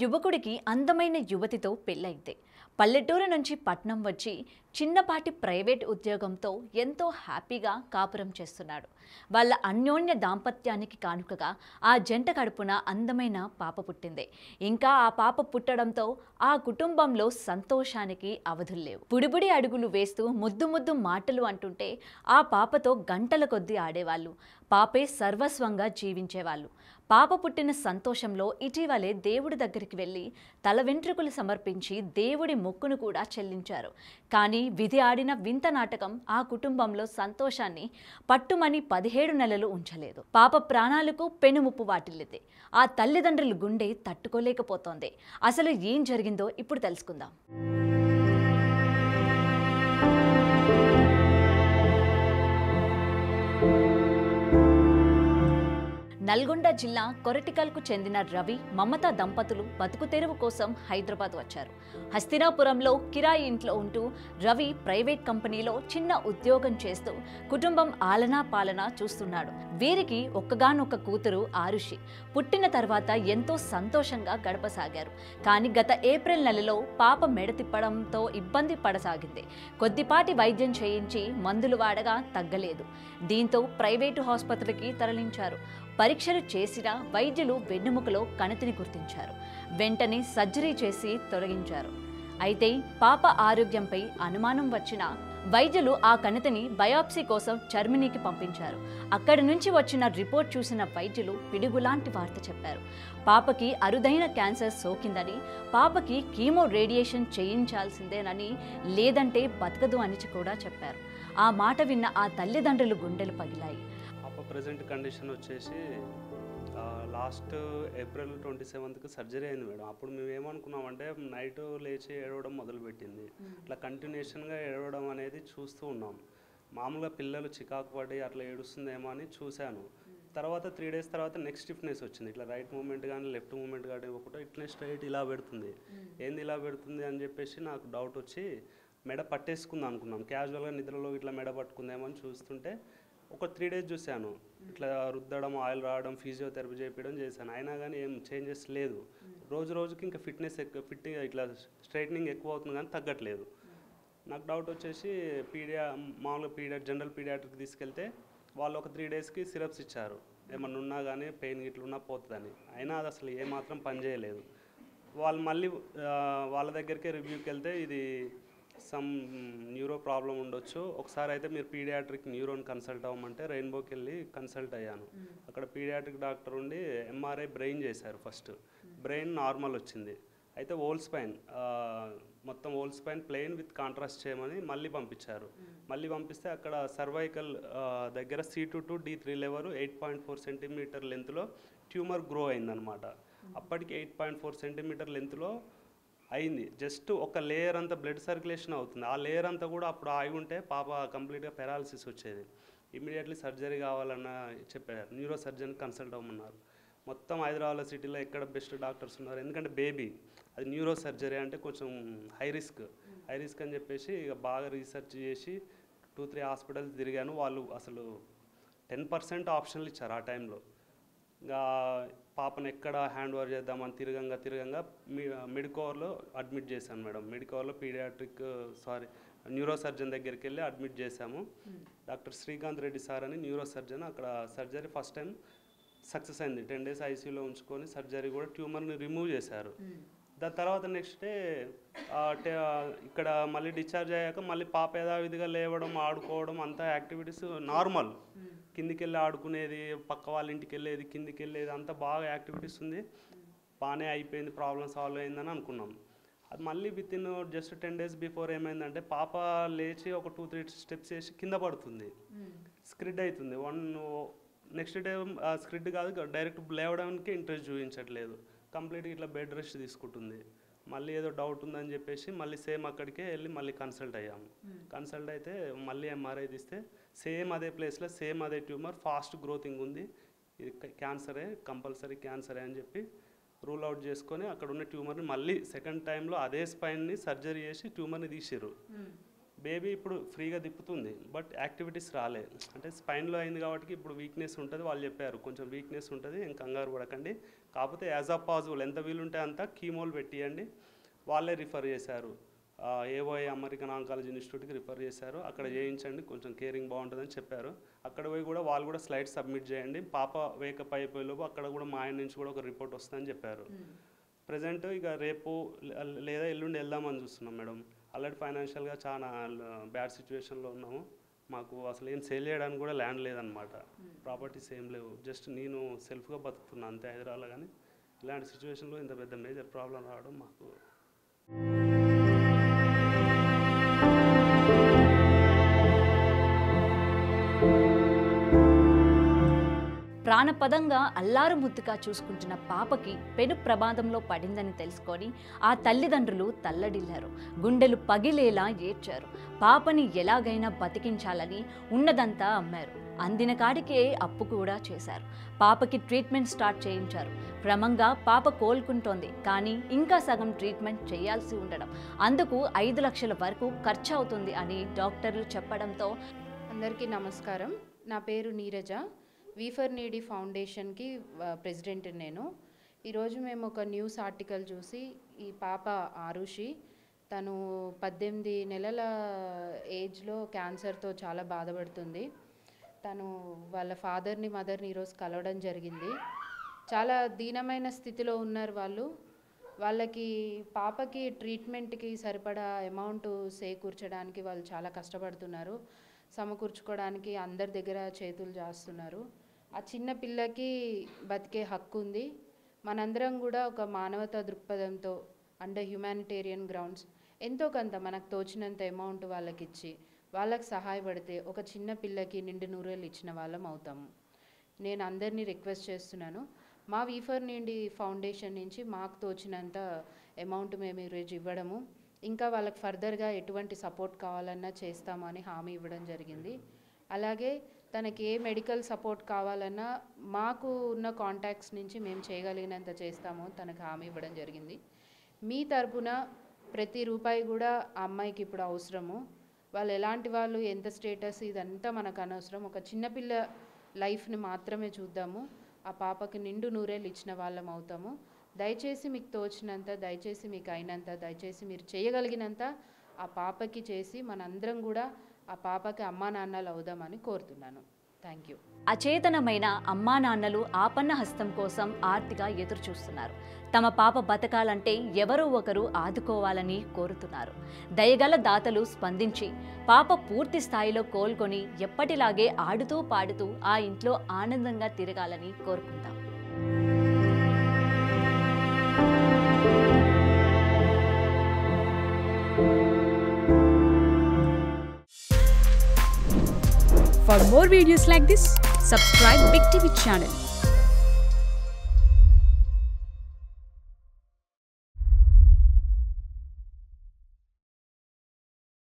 యువకుడికి అందమైన యువతితో పెళ్ళైంది. పల్లెటూరు నుంచి పట్నం వచ్చి చిన్నపాటి ప్రైవేట్ ఉద్యోగంతో ఎంతో హ్యాపీగా కాపురం చేస్తున్నాడు. వాళ్ళ అన్యోన్య దాంపత్యానికి కానుకగా ఆ జంట కడుపున అందమైన పాప పుట్టింది. ఇంకా ఆ పాప పుట్టడంతో ఆ కుటుంబంలో సంతోషానికి అవధుల్లేవు. బుడిబుడి అడుగులు వేస్తూ ముద్దు ముద్దు మాటలు అంటుంటే ఆ పాపతో గంటల కొద్దీ ఆడేవాళ్ళు. పాపే సర్వస్వంగా జీవించేవాళ్ళు. పాప పుట్టిన సంతోషంలో ఇటీవలే దేవుడి దగ్గరికి వెళ్ళి తల వెంట్రుకలు సమర్పించి దేవుడి మొక్కును కూడా చెల్లించారు. కానీ విధి ఆడిన వింత నాటకం ఆ కుటుంబంలో సంతోషాన్ని పట్టుమని 17 నెలలు ఉంచలేదు. పాప ప్రాణాలకు పెనుముప్పు వాటిల్లింది. ఆ తల్లిదండ్రుల గుండె తట్టుకోలేకపోతోంది. అసలు ఏం జరిగిందో ఇప్పుడు తెలుసుకుందాం. నల్గొండ జిల్లా కొరటికల్కు చెందిన రవి, మమత దంపతులు బతుకు తెరువు కోసం హైదరాబాద్ వచ్చారు. హస్తినాపురంలో కిరాయి ఇంట్లో ఉంటూ రవి ప్రైవేట్ కంపెనీలో చిన్న ఉద్యోగం చేస్తూ కుటుంబం ఆలనా పాలనా చూస్తున్నాడు. వీరికి ఒక్కగానొక్క కూతురు ఆరుషి. పుట్టిన తర్వాత ఎంతో సంతోషంగా గడపసాగారు. కానీ గత ఏప్రిల్ నెలలో పాప మెడ తిప్పడంతో ఇబ్బంది పడసాగింది. కొద్దిపాటి వైద్యం చేయించి మందులు వాడగా తగ్గలేదు. దీంతో ప్రైవేటు ఆసుపత్రికి తరలించారు. పరీక్షలు చేసిన వైద్యులు వెన్నెముకలో కణితిని గుర్తించారు. వెంటనే సర్జరీ చేసి తొలగించారు. అయితే పాప ఆరోగ్యంపై అనుమానం వచ్చిన వైద్యులు ఆ కణితిని బయాప్సీ కోసం జర్మనీకి పంపించారు. అక్కడి నుంచి వచ్చిన రిపోర్ట్ చూసిన వైద్యులు పిడుగులాంటి వార్త చెప్పారు. పాపకి అరుదైన క్యాన్సర్ సోకిందని, పాపకి కీమో రేడియేషన్ చేయించాల్సిందేనని, లేదంటే బతకదు అని కూడా చెప్పారు. ఆ మాట విన్న ఆ తల్లిదండ్రులు గుండెలు పగిలాయి. ప్రజెంట్ కండిషన్ వచ్చేసి లాస్ట్ ఏప్రిల్ 27కి సర్జరీ అయింది మేడం. అప్పుడు మేము ఏమనుకున్నామంటే నైట్ లేచి ఏడవడం మొదలుపెట్టింది. ఇట్లా కంటిన్యూషన్గా ఏడవడం అనేది చూస్తూ ఉన్నాం. మామూలుగా పిల్లలు చికాకు పడి అట్లా ఏడుస్తుందేమో అని చూశాను. తర్వాత 3 డేస్ తర్వాత నెక్స్ట్ స్టిఫ్నెస్ వచ్చింది. ఇట్లా రైట్ మూమెంట్ కానీ లెఫ్ట్ మూమెంట్ కానీ ఇవ్వకుండా ఇట్లనే స్ట్రైట్ ఇలా పెడుతుంది. ఏంది ఇలా పెడుతుంది అని చెప్పేసి నాకు డౌట్ వచ్చి మెడ పట్టేసుకుంది అనుకున్నాం. క్యాజువల్గా నిద్రలో ఇట్లా మెడ పట్టుకుందేమో అని చూస్తుంటే ఒక 3 డేస్ చూశాను. ఇట్లా రుద్దడం, ఆయిల్ రావడం, ఫిజియోథెరపీ చేయించడం చేశాను. అయినా కానీ ఏం చేంజెస్ లేదు. రోజు రోజుకి ఇంకా ఫిట్టింగ్ ఇట్లా స్ట్రైట్నింగ్ ఎక్కువ అవుతుంది కానీ తగ్గట్లేదు. నాకు డౌట్ వచ్చేసి మామూలుగా జనరల్ పీడియాట్రిక్ తీసుకెళ్తే వాళ్ళు ఒక 3 డేస్కి సిరప్స్ ఇచ్చారు. ఏమన్నా ఉన్నా కానీ పెయిన్ గిట్ల ఉన్నా పోతుందని. అయినా అది అసలు ఏమాత్రం పనిచేయలేదు. వాళ్ళు మళ్ళీ వాళ్ళ దగ్గరికి రివ్యూకి వెళ్తే ఇది సమ్ న్యూరో ప్రాబ్లం ఉండొచ్చు, ఒకసారి అయితే మీరు పీడియాట్రిక్ న్యూరోని కన్సల్ట్ అవ్వమంటే రెయిన్బోకి వెళ్ళి కన్సల్ట్ అయ్యాను. అక్కడ పీడియాట్రిక్ డాక్టర్ ఉండి ఎంఆర్ఐ బ్రెయిన్ చేశారు. ఫస్ట్ బ్రెయిన్ నార్మల్ వచ్చింది. అయితే ఓల్ స్పైన్ మొత్తం whole spine plain with contrast చేయమని మళ్ళీ పంపించారు. మళ్ళీ పంపిస్తే అక్కడ సర్వైకల్ దగ్గర C2 to D3 level 8.4 centimeter లెంత్లో ట్యూమర్ గ్రో అయిందనమాట. అప్పటికి 8.4 సెంటీమీటర్ లెంత్లో అయింది. జస్ట్ ఒక లేయర్ అంతా బ్లడ్ సర్క్యులేషన్ అవుతుంది. ఆ లేయర్ అంతా కూడా అప్పుడు ఆగి ఉంటే పాప కంప్లీట్గా పెరాలసిస్ వచ్చేది. ఇమీడియట్లీ సర్జరీ కావాలన్న చెప్పారు. న్యూరో సర్జన్ కన్సల్ట్ అవ్వమన్నారు. మొత్తం హైదరాబాద్ సిటీలో ఎక్కడ బెస్ట్ డాక్టర్స్ ఉన్నారు, ఎందుకంటే బేబీ అది న్యూరో సర్జరీ అంటే కొంచెం హై రిస్క్ అని చెప్పేసి ఇక బాగా రీసెర్చ్ చేసి 2-3 హాస్పిటల్స్ తిరిగాను. వాళ్ళు అసలు 10% ఆప్షన్లు ఇచ్చారు ఆ టైంలో. ఇంకా పాపను ఎక్కడ హ్యాండ్ ఓవర్ చేద్దామని తిరగంగా మెడికోవర్లో అడ్మిట్ చేశాను మేడం. మెడికోవర్లో న్యూరో సర్జన్ దగ్గరికి వెళ్ళి అడ్మిట్ చేశాము. డాక్టర్ శ్రీకాంత్ రెడ్డి సార్ అని న్యూరో సర్జన్. అక్కడ సర్జరీ ఫస్ట్ టైం సక్సెస్ అయింది. 10 డేస్ ఐసీయూలో ఉంచుకొని సర్జరీ కూడా ట్యూమర్ని రిమూవ్ చేశారు. దాని తర్వాత నెక్స్ట్ డే ఇక్కడ మళ్ళీ డిశ్చార్జ్ అయ్యాక మళ్ళీ పాప యథావిధిగా లేవడం, ఆడుకోవడం అంతా యాక్టివిటీస్ నార్మల్. కిందికి వెళ్ళి ఆడుకునేది, పక్క వాళ్ళ ఇంటికి వెళ్ళేది, కిందికి వెళ్ళేది, అంతా బాగా యాక్టివిటీస్ ఉంది. బాగానే అయిపోయింది, ప్రాబ్లం సాల్వ్ అయిందని అనుకున్నాం. అది మళ్ళీ with in just 10 days before ఏమైందంటే పాప లేచి ఒక 2-3 స్టెప్స్ వేసి కింద పడుతుంది. స్క్రిడ్ అవుతుంది. నెక్స్ట్ డే స్క్రిడ్ కాదు, డైరెక్ట్ లేవడానికి ఇంట్రెస్ట్ చూపించట్లేదు. కంప్లీట్గా ఇట్లా బెడ్ రెస్ట్ తీసుకుంటుంది. మళ్ళీ ఏదో డౌట్ ఉందని చెప్పేసి మళ్ళీ సేమ్ అక్కడికే వెళ్ళి మళ్ళీ కన్సల్ట్ అయ్యాము. కన్సల్ట్ అయితే మళ్ళీ ఎంఆర్ఐ తీస్తే సేమ్ అదే ప్లేస్లో సేమ్ అదే ట్యూమర్ ఫాస్ట్ గ్రోతింగ్ ఉంది, ఇది క్యాన్సరే, కంపల్సరీ క్యాన్సరే అని చెప్పి రూల్ అవుట్ చేసుకొని అక్కడ ఉన్న ట్యూమర్ని మళ్ళీ సెకండ్ టైంలో అదే స్పైన్ని సర్జరీ చేసి ట్యూమర్ని తీసారు. బేబీ ఇప్పుడు ఫ్రీగా తిప్పుతుంది, బట్ యాక్టివిటీస్ రాలే. అంటే స్పైన్లో అయింది కాబట్టి ఇప్పుడు వీక్నెస్ ఉంటుంది, వాళ్ళు చెప్పారు కొంచెం వీక్నెస్ ఉంటుంది, ఏం కంగారు పడకండి, కాకపోతే యాజ్ ఆఫ్ పాసిబుల్ ఎంత వీలుంటే అంత కీమోలు పెట్టియండి. వాళ్ళే రిఫర్ చేశారు, ఏఓఐ అమెరికన్ ఆంకాలజీ ఇన్స్టిట్యూట్కి రిఫర్ చేశారు, అక్కడ చేయించండి కొంచెం కేరింగ్ బాగుంటుందని చెప్పారు. అక్కడ పోయి కూడా వాళ్ళు కూడా స్లైడ్ సబ్మిట్ చేయండి, పాప వేకప్ అయిపోయేలోపు అక్కడ కూడా మా ఆయన నుంచి కూడా ఒక రిపోర్ట్ వస్తుందని చెప్పారు. ప్రజెంట్ ఇక రేపు లేదా ఎల్లుండి వెళ్దామని చూస్తున్నాం మేడం. ఆల్రెడీ ఫైనాన్షియల్గా చాలా బ్యాడ్ సిచ్యువేషన్లో ఉన్నాము, మాకు అసలు ఏం సేల్ చేయడానికి కూడా ల్యాండ్ లేదనమాట, ప్రాపర్టీస్ ఏం లేవు, జస్ట్ నేను సెల్ఫ్గా బతుకుతున్నాను అంతే హైదరాబాద్లో. కానీ ఇలాంటి సిచ్యువేషన్లో ఇంత పెద్ద మేజర్ ప్రాబ్లం రావడం మాకు ప్రాణపదంగా అల్లారు ముద్దుగా చూసుకుంటున్న పాపకి పెను ప్రమాదంలో పడిందని తెలుసుకొని ఆ తల్లిదండ్రులు తల్లడిల్లారు, గుండెలు పగిలేలా ఏడ్చారు. పాపని ఎలాగైనా బతికించాలని ఉన్నదంతా అమ్మారు, అందిన కాడికే అప్పు కూడా చేశారు. పాపకి ట్రీట్మెంట్ స్టార్ట్ చేయించారు. క్రమంగా పాప కోలుకుంటోంది, కానీ ఇంకా సగం ట్రీట్మెంట్ చేయాల్సి ఉండడం, అందుకు 5 లక్షల వరకు ఖర్చు అవుతుంది అని డాక్టర్లు చెప్పడంతో. అందరికీ నమస్కారం, నా పేరు నీరజ, వి ఫర్ నీడీ ఫౌండేషన్కి ప్రెసిడెంట్ నేను. ఈరోజు మేము ఒక న్యూస్ ఆర్టికల్ చూసి, ఈ పాప ఆరుషి తను 18 నెలల ఏజ్లో క్యాన్సర్తో చాలా బాధపడుతుంది. తను వాళ్ళ ఫాదర్ని మదర్ని ఈరోజు కలవడం జరిగింది. చాలా దీనమైన స్థితిలో ఉన్నారు వాళ్ళు. వాళ్ళకి పాపకి ట్రీట్మెంట్కి సరిపడా అమౌంట్ సేకూర్చడానికి వాళ్ళు చాలా కష్టపడుతున్నారు, సమకూర్చుకోవడానికి అందరి దగ్గర చేతులు చేస్తున్నారు. ఆ చిన్న పిల్లకి బతికే హక్కు ఉంది. మనందరం కూడా ఒక మానవతా దృక్పథంతో అండర్ హ్యుమానిటేరియన్ గ్రౌండ్స్ ఎంతో కొంత మనకు తోచినంత అమౌంట్ వాళ్ళకి ఇచ్చి వాళ్ళకి సహాయపడితే ఒక చిన్న పిల్లకి నిండు నూరేళ్ళు ఇచ్చిన వాళ్ళం అవుతాము. నేను అందరినీ రిక్వెస్ట్ చేస్తున్నాను, మా వి ఫర్ నీడీ ఫౌండేషన్ నుంచి మాకు తోచినంత అమౌంట్ మేము ఈరోజు ఇవ్వడము, ఇంకా వాళ్ళకి ఫర్దర్గా ఎటువంటి సపోర్ట్ కావాలన్నా చేస్తామని హామీ ఇవ్వడం జరిగింది. అలాగే తనకి ఏ మెడికల్ సపోర్ట్ కావాలన్నా మాకు ఉన్న కాంటాక్ట్స్ నుంచి మేము చేయగలిగినంత చేస్తాము తనకు హామీ ఇవ్వడం జరిగింది. మీ తరపున ప్రతి రూపాయి కూడా ఆ అమ్మాయికి ఇప్పుడు అవసరము. వాళ్ళు ఎలాంటి వాళ్ళు, ఎంత స్టేటస్, ఇదంతా మనకు అనవసరం. ఒక చిన్నపిల్ల లైఫ్ని మాత్రమే చూద్దాము. ఆ పాపకి నిండు నూరేళ్ళు ఇచ్చిన వాళ్ళం అవుతాము. దయచేసి మీకు తోచినంత, దయచేసి మీకు అయినంత, దయచేసి మీరు చేయగలిగినంత ఆ పాపకి చేసి మనందరం కూడా ఆ పాపకి అమ్మా నాన్నలు అవుదామని కోరుతున్నాను. Thank you. అచేతనమైన అమ్మా నాన్నలు ఆపన్న హస్తం కోసం ఆర్తిగా ఎదురు చూస్తున్నారు. తమ పాప బతకాలంటే ఎవరో ఒకరు ఆదుకోవాలని కోరుతున్నారు. దయగల దాతలు స్పందించి పాప పూర్తి స్థాయిలో కోలుకొని ఎప్పటిలాగే ఆడుతూ పాడుతూ ఆ ఇంట్లో ఆనందంగా తిరగాలని కోరుకుందాం. For more videos like this, subscribe Big TV channel.